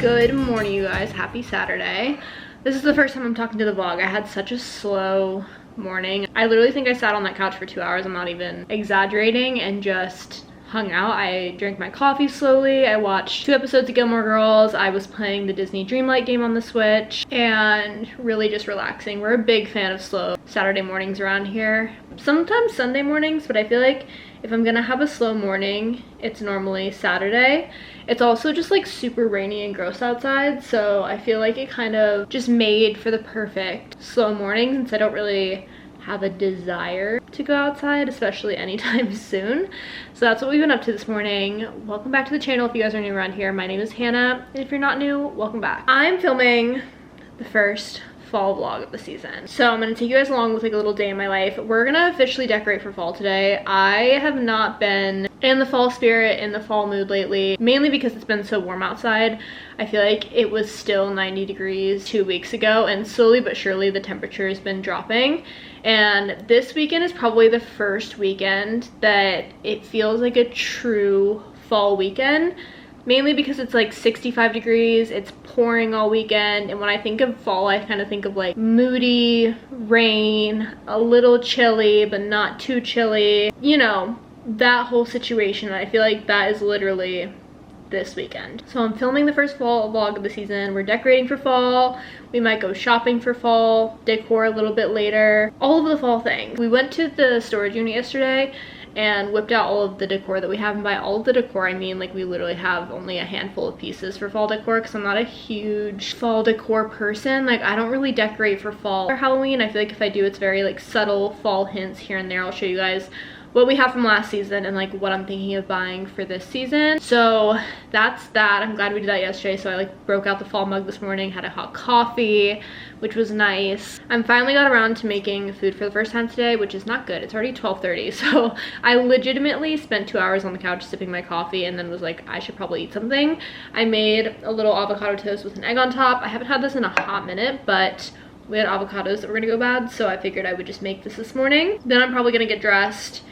Good morning, you guys. Happy Saturday. This is the first time I'm talking to the vlog. I had such a slow morning. I literally think I sat on that couch for 2 hours. I'm not even exaggerating, and just hung out. I drank my coffee slowly. I watched 2 episodes of Gilmore Girls. I was playing the Disney Dreamlight game on the Switch and really just relaxing. We're a big fan of slow Saturday mornings around here. Sometimes Sunday mornings, but I feel like if I'm gonna have a slow morning, it's normally Saturday. It's also just like super rainy and gross outside, so I feel like it kind of just made for the perfect slow morning since I don't really have a desire to go outside, especially anytime soon. So that's what we've been up to this morning. Welcome back to the channel if you guys are new around here. My name is Hannah, and if you're not new, welcome back. I'm filming the first fall vlog of the season, so I'm gonna take you guys along with like a little day in my life. We're gonna officially decorate for fall today. I have not been in the fall spirit, in the fall mood lately, mainly because it's been so warm outside. I feel like it was still 90 degrees 2 weeks ago, and slowly but surely the temperature has been dropping. And this weekend is probably the first weekend that it feels like a true fall weekend, mainly because it's like 65 degrees, it's pouring all weekend, and when I think of fall, I kind of think of like moody, rain, a little chilly, but not too chilly, you know, that whole situation. I feel like that is literally this weekend. So I'm filming the first fall vlog of the season. We're decorating for fall. We might go shopping for fall decor a little bit later. All of the fall things. We went to the storage unit yesterday and whipped out all of the decor that we have. And by all of the decor, I mean like we literally have only a handful of pieces for fall decor because I'm not a huge fall decor person. Like I don't really decorate for fall or Halloween. I feel like if I do, it's very like subtle fall hints here and there. I'll show you guys what we have from last season and like what I'm thinking of buying for this season. So that's that. I'm glad we did that yesterday. So I like broke out the fall mug this morning, had a hot coffee, which was nice. I finally got around to making food for the first time today, which is not good. It's already 12:30. So I legitimately spent 2 hours on the couch sipping my coffee and then was like, I should probably eat something. I made a little avocado toast with an egg on top. I haven't had this in a hot minute, but we had avocados that were gonna go bad, so I figured I would just make this morning. Then I'm probably gonna get dressed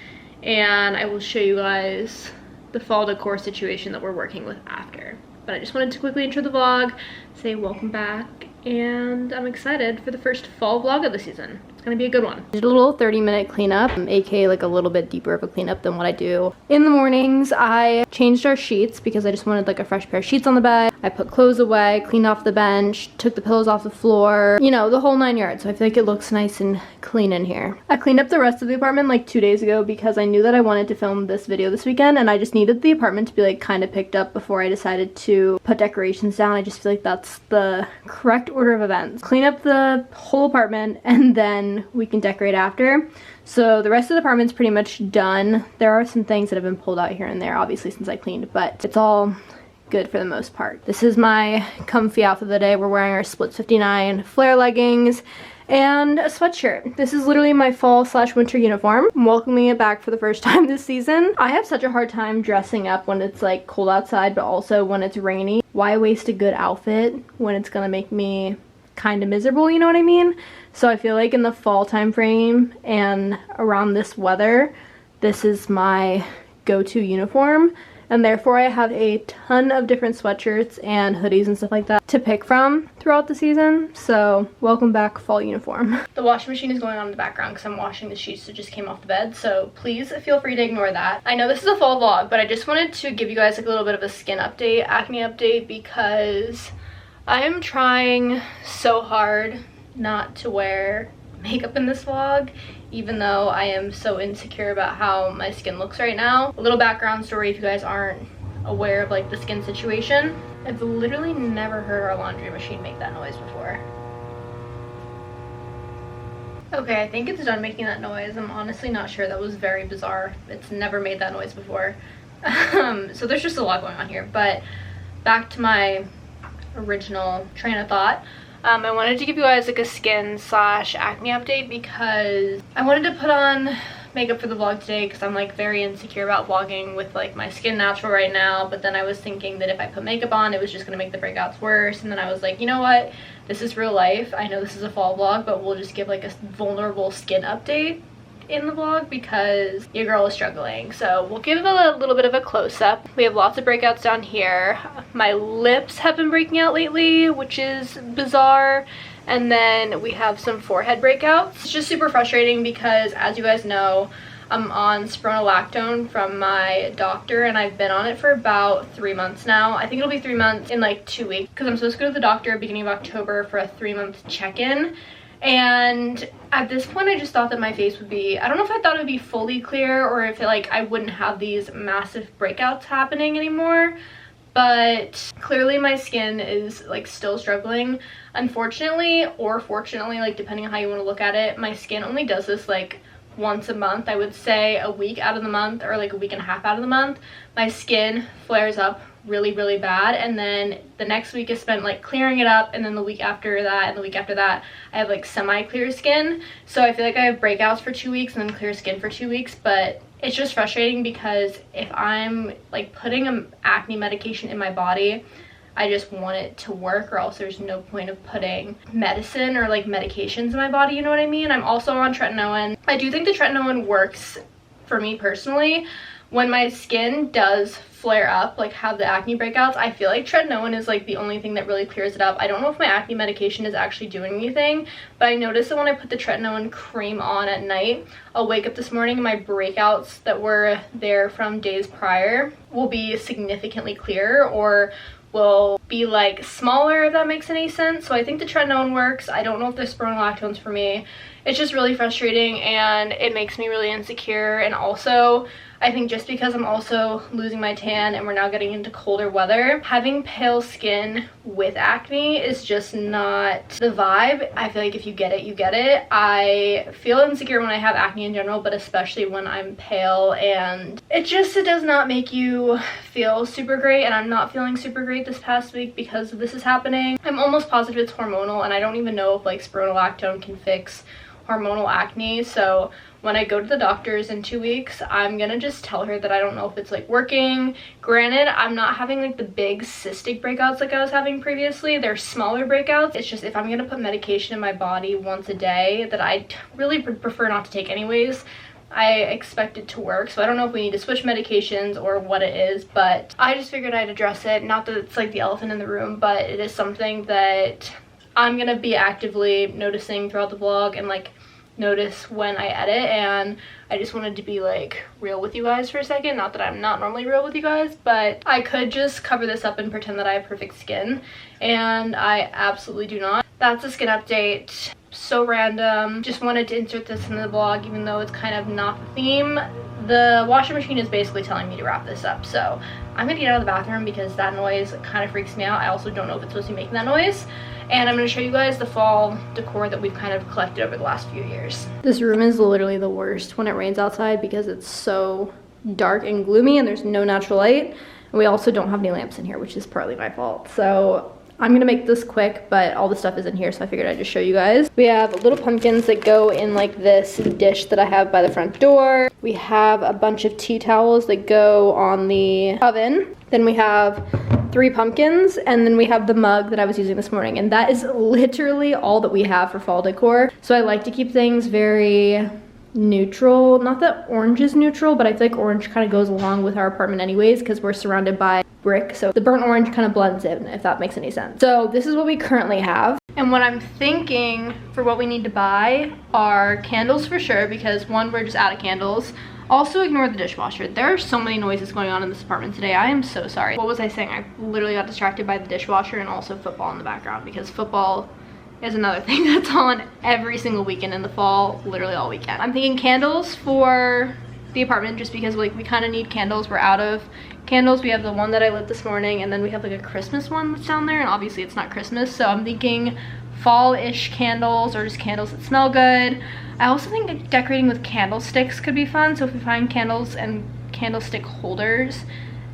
and I will show you guys the fall decor situation that we're working with after. But I just wanted to quickly intro the vlog, say welcome back, and I'm excited for the first fall vlog of the season. It's gonna be a good one. Did a little 30-minute cleanup, aka like a little bit deeper of a cleanup than what I do in the mornings. I changed our sheets because I just wanted like a fresh pair of sheets on the bed. I put clothes away, cleaned off the bench, took the pillows off the floor, you know, the whole 9 yards. So I feel like it looks nice and clean in here. I cleaned up the rest of the apartment like 2 days ago because I knew that I wanted to film this video this weekend, and I just needed the apartment to be like kind of picked up before I decided to put decorations down. I just feel like that's the correct order of events. Clean up the whole apartment and then we can decorate after. So the rest of the apartment's pretty much done. There are some things that have been pulled out here and there, obviously, since I cleaned, but it's all good for the most part. This is my comfy outfit of the day. We're wearing our Split 59 flare leggings and a sweatshirt. This is literally my fall/winter uniform. I'm welcoming it back for the first time this season. I have such a hard time dressing up when it's like cold outside, but also when it's rainy. Why waste a good outfit when it's gonna make me kind of miserable, you know what I mean? So I feel like in the fall time frame and around this weather, this is my go-to uniform, and therefore I have a ton of different sweatshirts and hoodies and stuff like that to pick from throughout the season. So welcome back, fall uniform. The washing machine is going on in the background because I'm washing the sheets that just came off the bed, so please feel free to ignore that. I know this is a fall vlog, but I just wanted to give you guys like a little bit of a skin update, acne update, because I am trying so hard not to wear makeup in this vlog, even though I am so insecure about how my skin looks right now. A little background story if you guys aren't aware of like the skin situation. I've literally never heard our laundry machine make that noise before. Okay, I think it's done making that noise. I'm honestly not sure. That was very bizarre. It's never made that noise before. So there's just a lot going on here, but back to my original train of thought. I wanted to give you guys like a skin/acne update because I wanted to put on makeup for the vlog today because I'm like very insecure about vlogging with like my skin natural right now, but then I was thinking that if I put makeup on it was just gonna make the breakouts worse, and then I was like, you know what, this is real life. I know this is a fall vlog, but we'll just give like a vulnerable skin update in the vlog because your girl is struggling. So we'll give a little bit of a close-up. We have lots of breakouts down here. My lips have been breaking out lately, which is bizarre. And then we have some forehead breakouts. It's just super frustrating because, as you guys know, I'm on spironolactone from my doctor, and I've been on it for about 3 months now. I think it'll be 3 months in like 2 weeks because I'm supposed to go to the doctor beginning of October for a 3-month check-in. And at this point I just thought that my face would be, I don't know if I thought it would be fully clear or if I wouldn't have these massive breakouts happening anymore. But clearly my skin is like still struggling. Unfortunately, or fortunately, like depending on how you want to look at it, my skin only does this like once a month. I would say a week out of the month, or like a week and a half out of the month, my skin flares up really bad, and then the next week is spent like clearing it up, and then the week after that and the week after that I have like semi-clear skin. So I feel like I have breakouts for 2 weeks and then clear skin for 2 weeks. But it's just frustrating because if I'm like putting an acne medication in my body, I just want it to work, or else there's no point of putting medicine or like medications in my body, you know what I mean? I'm also on tretinoin. I do think the tretinoin works for me personally. When my skin does flare up, like have the acne breakouts, I feel like tretinoin is like the only thing that really clears it up. I don't know if my acne medication is actually doing anything, but I noticed that when I put the tretinoin cream on at night, I'll wake up this morning and my breakouts that were there from days prior will be significantly clearer, or will be like smaller, if that makes any sense. So I think the tretinoin works. I don't know if the spironolactone's for me. It's just really frustrating and it makes me really insecure. And also I think just because I'm also losing my tan and we're now getting into colder weather, having pale skin with acne is just not the vibe. I feel like if you get it, you get it. I feel insecure when I have acne in general, but especially when I'm pale, and it does not make you feel super great, and I'm not feeling super great this past week because this is happening. I'm almost positive it's hormonal, and I don't even know if like spironolactone can fix hormonal acne. So when I go to the doctors in 2 weeks, I'm gonna just tell her that I don't know if it's like working. Granted, I'm not having like the big cystic breakouts like I was having previously. They're smaller breakouts. It's just if I'm gonna put medication in my body once a day that I really would prefer not to take anyways, I expect it to work. So I don't know if we need to switch medications or what it is, but I just figured I'd address it. Not that it's like the elephant in the room, but it is something that I'm gonna be actively noticing throughout the vlog and like notice when I edit. And I just wanted to be like real with you guys for a second. Not that I'm not normally real with you guys, but I could just cover this up and pretend that I have perfect skin, and I absolutely do not. That's a skin update. So random. Just wanted to insert this in the vlog even though it's kind of not the theme. The washing machine is basically telling me to wrap this up, so I'm gonna get out of the bathroom because that noise kind of freaks me out. I also don't know if it's supposed to be making that noise. And I'm going to show you guys the fall decor that we've kind of collected over the last few years. This room is literally the worst when it rains outside because it's so dark and gloomy and there's no natural light. And we also don't have any lamps in here, which is partly my fault. So I'm going to make this quick, but all the stuff is in here, so I figured I'd just show you guys. We have little pumpkins that go in like this dish that I have by the front door. We have a bunch of tea towels that go on the oven. Then we have 3 pumpkins, and then we have the mug that I was using this morning, and that is literally all that we have for fall decor. So I like to keep things very neutral. Not that orange is neutral, but I feel like orange kind of goes along with our apartment anyways because we're surrounded by brick, so the burnt orange kind of blends in, if that makes any sense. So this is what we currently have. And what I'm thinking for what we need to buy are candles for sure, because one, we're just out of candles. Also, ignore the dishwasher. There are so many noises going on in this apartment today. I am so sorry. What was I saying? I literally got distracted by the dishwasher and also football in the background, because football is another thing that's on every single weekend in the fall, literally all weekend. I'm thinking candles for the apartment just because like we kind of need candles. We're out of candles. We have the one that I lit this morning, and then we have like a Christmas one that's down there, and obviously it's not Christmas, so I'm thinking fall-ish candles or just candles that smell good. I also think decorating with candlesticks could be fun, so if we find candles and candlestick holders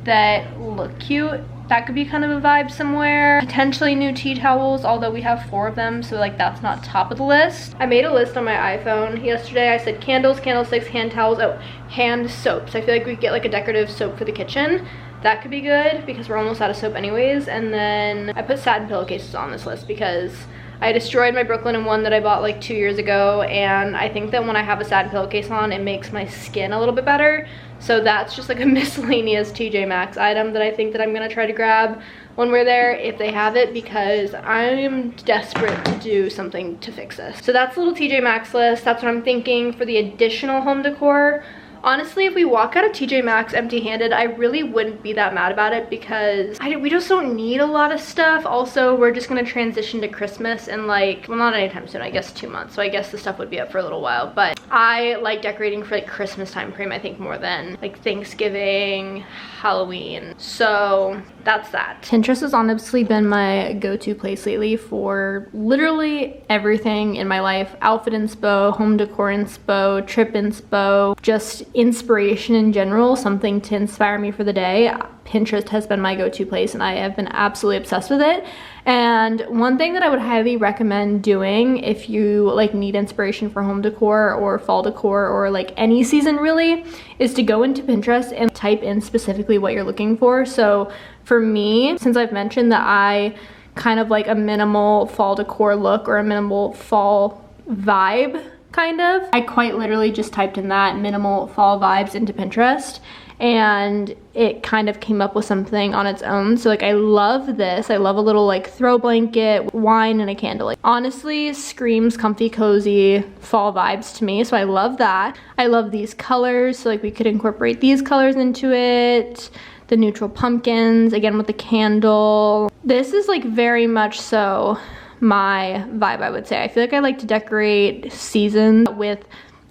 that look cute, that could be kind of a vibe somewhere. Potentially new tea towels, although we have 4 of them, so like that's not top of the list. I made a list on my iPhone yesterday. I said candles, candlesticks, hand towels, oh, hand soaps. I feel like we could get like a decorative soap for the kitchen. That could be good because we're almost out of soap anyways. And then I put satin pillowcases on this list because I destroyed my Brooklyn one that I bought like 2 years ago, and I think that when I have a satin pillowcase on, it makes my skin a little bit better. So that's just like a miscellaneous TJ Maxx item that I think that I'm gonna try to grab when we're there, if they have it, because I am desperate to do something to fix this. So that's a little TJ Maxx list. That's what I'm thinking for the additional home decor. Honestly, if we walk out of TJ Maxx empty-handed, I really wouldn't be that mad about it, because we just don't need a lot of stuff. Also, we're just gonna transition to Christmas in like, well, not anytime soon, I guess 2 months. So I guess the stuff would be up for a little while, but I like decorating for like Christmas time frame, I think, more than like Thanksgiving, Halloween. So that's that. Pinterest has honestly been my go-to place lately for literally everything in my life. Outfit inspo, home decor inspo, trip inspo, just inspiration in general, something to inspire me for the day. Pinterest has been my go-to place, and I have been absolutely obsessed with it. And one thing that I would highly recommend doing if you like need inspiration for home decor or fall decor or like any season really, is to go into Pinterest and type in specifically what you're looking for. So for me, since I've mentioned that I kind of like a minimal fall decor look or a minimal fall vibe, kind of, I quite literally just typed in that minimal fall vibes into Pinterest, and it kind of came up with something on its own. So like, I love this. I love a little like throw blanket, wine, and a candle. Like, honestly screams comfy, cozy fall vibes to me. So I love that. I love these colors. So like, we could incorporate these colors into it. The neutral pumpkins, again with the candle. This is like very much so my vibe, I would say. I feel like I like to decorate seasons with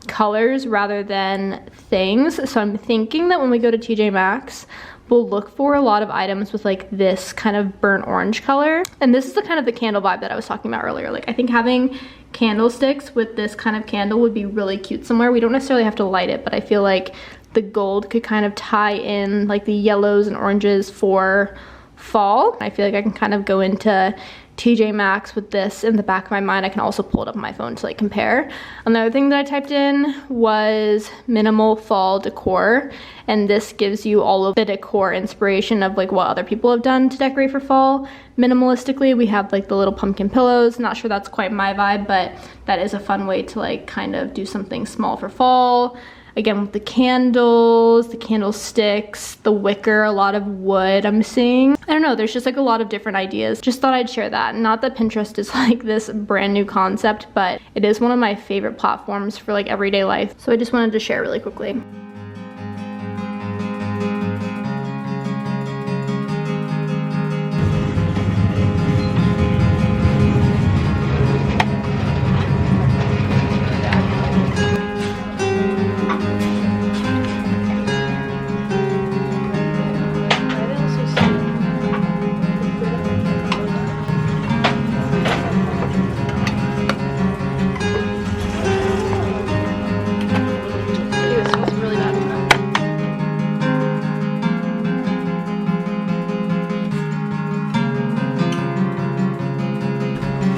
colors rather than things. So I'm thinking that when we go to TJ Maxx, we'll look for a lot of items with like this kind of burnt orange color. And this is the kind of the candle vibe that I was talking about earlier. Like, I think having candlesticks with this kind of candle would be really cute somewhere. We don't necessarily have to light it, but I feel like the gold could kind of tie in like the yellows and oranges for fall. I feel like I can kind of go into TJ Maxx with this in the back of my mind. I can also pull it up on my phone to like compare. Another thing that I typed in was minimal fall decor, and this gives you all of the decor inspiration of like what other people have done to decorate for fall minimalistically. We have like the little pumpkin pillows. Not sure that's quite my vibe, but that is a fun way to like kind of do something small for fall. Again, with the candles, the candlesticks, the wicker, a lot of wood I'm seeing. I don't know, there's just like a lot of different ideas. Just thought I'd share that. Not that Pinterest is like this brand new concept, but it is one of my favorite platforms for like everyday life. So I just wanted to share really quickly.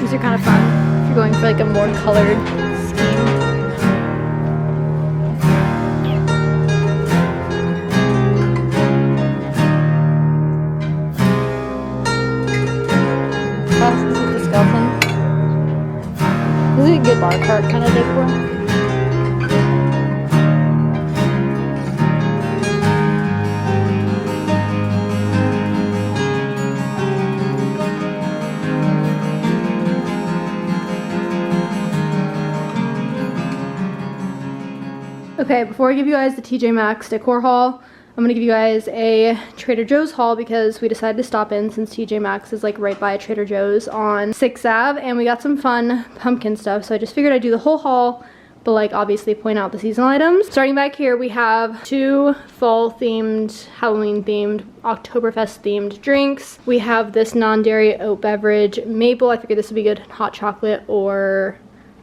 These are kind of fun if you're going for like a more colored scheme. Oh, this is the skeleton. This is a good bar cart kind of decor. Okay, before I give you guys the TJ Maxx decor haul, I'm gonna give you guys a Trader Joe's haul because we decided to stop in since TJ Maxx is like right by Trader Joe's on 6th Ave, and we got some fun pumpkin stuff. So I just figured I'd do the whole haul, but like obviously point out the seasonal items. Starting back here, we have 2 fall themed, Halloween themed, Oktoberfest themed drinks. We have this non-dairy oat beverage maple. I figured this would be good hot chocolate or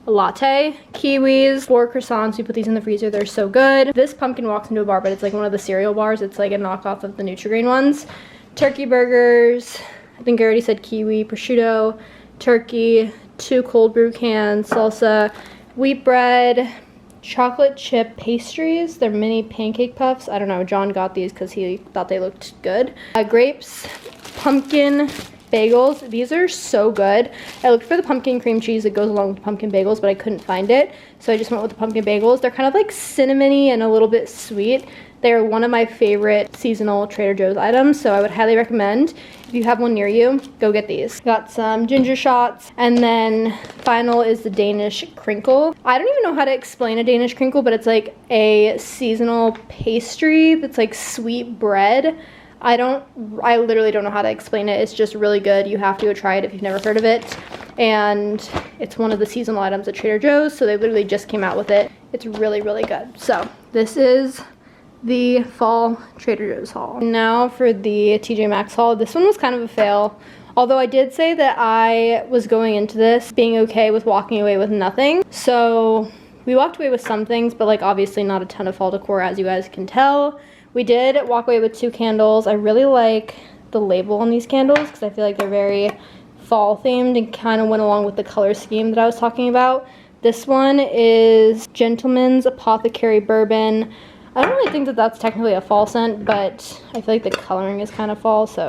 a latte. Kiwis, 4 croissants. We put these in the freezer. They're so good. This pumpkin walks into a bar, but it's like one of the cereal bars. It's like a knockoff of the Nutri-Grain ones. Turkey burgers. I think I already said kiwi, prosciutto, turkey, 2 cold brew cans, salsa, wheat bread, chocolate chip pastries. They're mini pancake puffs. I don't know. John got these because he thought they looked good. Grapes, pumpkin bagels. These are so good. I looked for the pumpkin cream cheese that goes along with pumpkin bagels, but I couldn't find it. So I just went with the pumpkin bagels. They're kind of like cinnamony and a little bit sweet. They're one of my favorite seasonal Trader Joe's items, so I would highly recommend. If you have one near you, go get these. Got some ginger shots, and then final is the Danish crinkle. I don't even know how to explain a Danish crinkle, but it's like a seasonal pastry that's like sweet bread. I literally don't know how to explain it. It's just really good. You have to go try it if you've never heard of it. And it's one of the seasonal items at Trader Joe's, so they literally just came out with it. It's really, really good. So this is the fall Trader Joe's haul. Now for the TJ Maxx haul. This one was kind of a fail. Although I did say that I was going into this being okay with walking away with nothing. So we walked away with some things, but like obviously not a ton of fall decor, as you guys can tell. We did walk away with 2 candles. I really like the label on these candles because I feel like they're very fall themed and kind of went along with the color scheme that I was talking about. This one is Gentleman's Apothecary Bourbon. I don't really think that that's technically a fall scent, but I feel like the coloring is kind of fall, so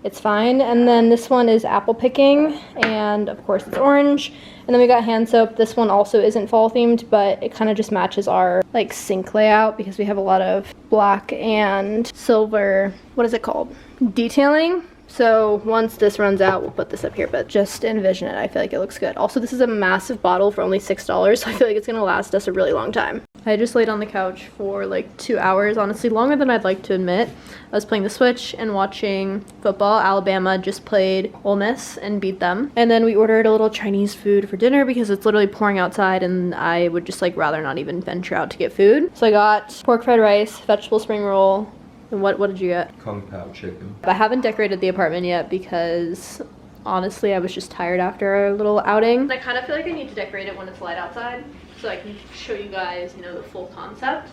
it's fine. And then this one is Apple Picking, and of course it's orange. And then we got hand soap. This one also isn't fall themed, but it kind of just matches our like sink layout because we have a lot of black and silver, what is it called? Detailing. So once this runs out, we'll put this up here, but just envision it. I feel like it looks good. Also, this is a massive bottle for only $6, so I feel like it's gonna last us a really long time. I just laid on the couch for like 2 hours, honestly longer than I'd like to admit. I was playing the Switch and watching football. Alabama just played Ole Miss and beat them. And then we ordered a little Chinese food for dinner because it's literally pouring outside and I would just like rather not even venture out to get food. So I got pork fried rice, vegetable spring roll, and what did you get? Kung Pao chicken. I haven't decorated the apartment yet because honestly I was just tired after our little outing. I kind of feel like I need to decorate it when it's light outside so I can show you guys, you know, the full concept.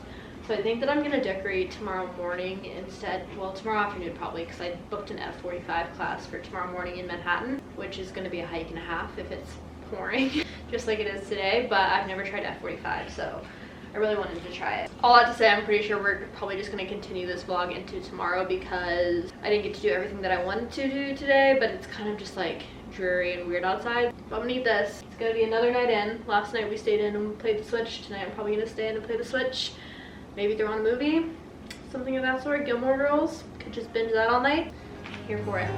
So I think that I'm gonna decorate tomorrow morning instead, well tomorrow afternoon probably, because I booked an F45 class for tomorrow morning in Manhattan, which is gonna be a hike and a half if it's pouring, just like it is today, but I've never tried F45, so I really wanted to try it. All that to say, I'm pretty sure we're probably just gonna continue this vlog into tomorrow because I didn't get to do everything that I wanted to do today, but it's kind of just like dreary and weird outside. But I'm gonna eat this. It's gonna be another night in. Last night we stayed in and played the Switch. Tonight I'm probably gonna stay in and play the Switch. Maybe throw on a movie, something of that sort. Gilmore Girls. Could just binge that all night. Here for it.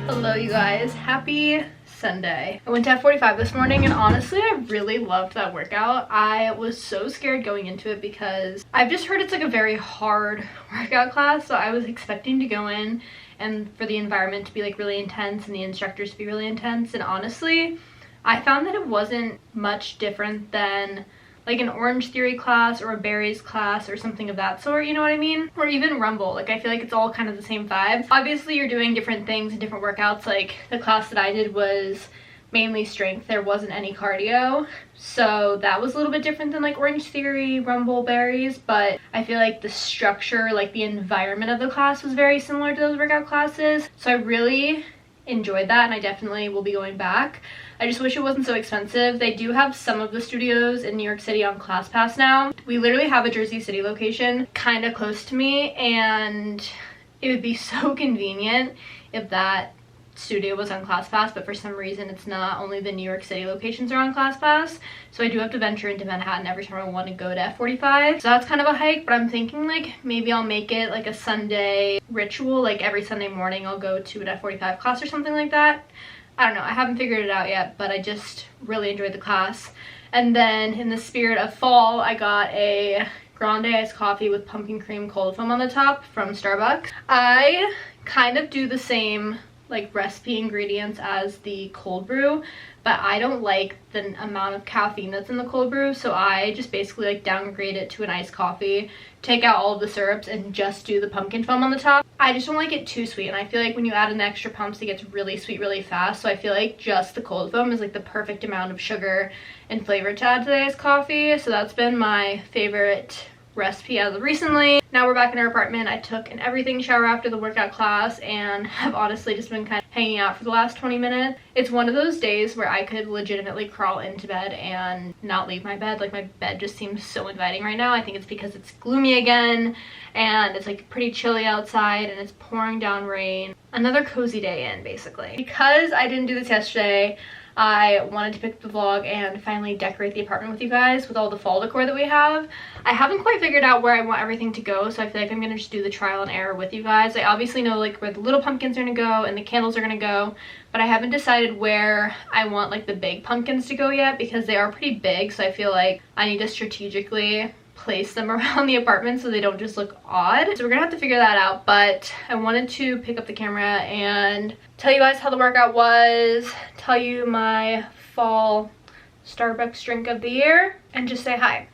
Hello you guys, happy Sunday. I went to F45 this morning and honestly I really loved that workout. I was so scared going into it because I've just heard it's like a very hard workout class, so I was expecting to go in and for the environment to be like really intense and the instructors to be really intense, and honestly I found that it wasn't much different than like an Orange Theory class or a Berries class or something of that sort, you know what I mean? Or even Rumble. Like I feel like it's all kind of the same vibe. Obviously you're doing different things and different workouts. Like the class that I did was mainly strength. There wasn't any cardio. So that was a little bit different than like Orange Theory, Rumble, Berries, but I feel like the structure, like the environment of the class was very similar to those workout classes. So I really enjoyed that and I definitely will be going back. I just wish it wasn't so expensive. They do have some of the studios in New York City on ClassPass now. We literally have a Jersey City location kind of close to me, and it would be so convenient if that studio was on ClassPass, but for some reason it's not. Only the New York City locations are on ClassPass, so I do have to venture into Manhattan every time I want to go to F45. So that's kind of a hike, but I'm thinking like maybe I'll make it like a Sunday ritual, like every Sunday morning I'll go to an F45 class or something like that. I don't know, I haven't figured it out yet, but I just really enjoyed the class. And then in the spirit of fall, I got a grande iced coffee with pumpkin cream cold foam on the top from Starbucks. I kind of do the same like recipe ingredients as the cold brew, but I don't like the amount of caffeine that's in the cold brew, so I just basically like downgrade it to an iced coffee, take out all of the syrups and just do the pumpkin foam on the top. I just don't like it too sweet, and I feel like when you add in the extra pumps it gets really sweet really fast, so I feel like just the cold foam is like the perfect amount of sugar and flavor to add to the iced coffee. So that's been my favorite recipe as of recently. Now we're back in our apartment. I took an everything shower after the workout class and have honestly just been kind of hanging out for the last 20 minutes. It's one of those days where I could legitimately crawl into bed and not leave my bed. Like, my bed just seems so inviting right now. I think it's because it's gloomy again and it's like pretty chilly outside and it's pouring down rain. Another cozy day in, basically. Because I didn't do this yesterday, I wanted to pick up the vlog and finally decorate the apartment with you guys with all the fall decor that we have. I haven't quite figured out where I want everything to go, so I feel like I'm gonna just do the trial and error with you guys. I obviously know like where the little pumpkins are gonna go and the candles are gonna go, but I haven't decided where I want like the big pumpkins to go yet because they are pretty big, so I feel like I need to strategically place them around the apartment so they don't just look odd. So we're gonna have to figure that out, but I wanted to pick up the camera and tell you guys how the workout was, tell you my fall Starbucks drink of the year, and just say hi.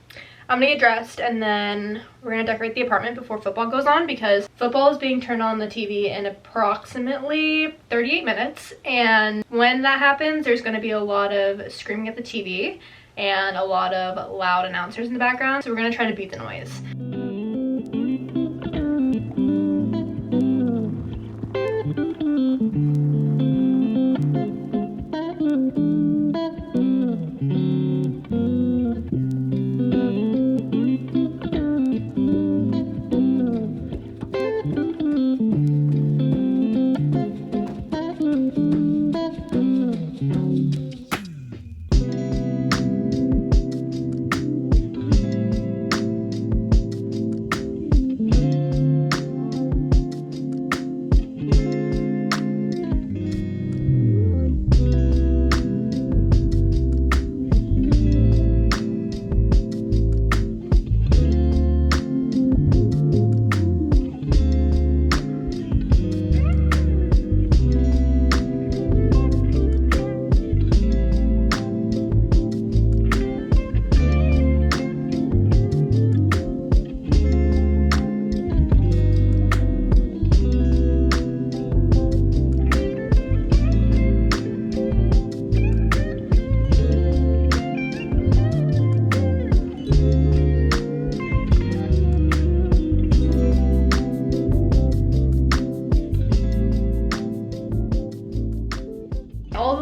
I'm gonna get dressed and then we're gonna decorate the apartment before football goes on because football is being turned on the TV in approximately 38 minutes, and when that happens there's gonna be a lot of screaming at the TV and a lot of loud announcers in the background, so we're gonna try to beat the noise.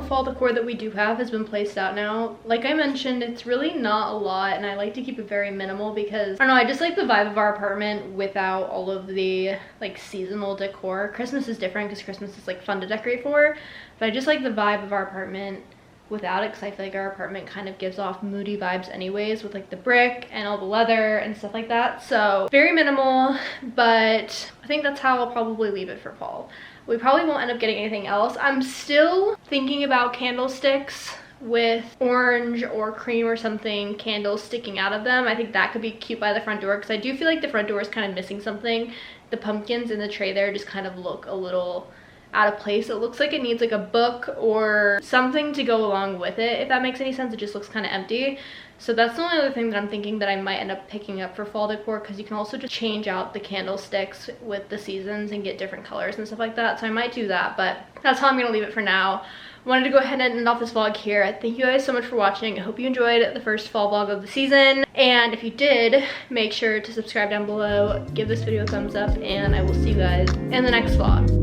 Fall decor that we do have has been placed out now. Like I mentioned, it's really not a lot and I like to keep it very minimal because, I don't know, I just like the vibe of our apartment without all of the like seasonal decor. Christmas is different because Christmas is like fun to decorate for, but I just like the vibe of our apartment without it because I feel like our apartment kind of gives off moody vibes anyways with like the brick and all the leather and stuff like that. So very minimal, but I think that's how I'll probably leave it for fall. We probably won't end up getting anything else. I'm still thinking about candlesticks with orange or cream or something candles sticking out of them. I think that could be cute by the front door because I do feel like the front door is kind of missing something. The pumpkins in the tray there just kind of look a little out of place. It looks like it needs like a book or something to go along with it, if that makes any sense. It just looks kind of empty. So that's the only other thing that I'm thinking that I might end up picking up for fall decor, because you can also just change out the candlesticks with the seasons and get different colors and stuff like that. So I might do that, but that's how I'm gonna leave it for now. Wanted to go ahead and end off this vlog here. Thank you guys so much for watching. I hope you enjoyed the first fall vlog of the season, and if you did, make sure to subscribe down below, give this video a thumbs up, and I will see you guys in the next vlog.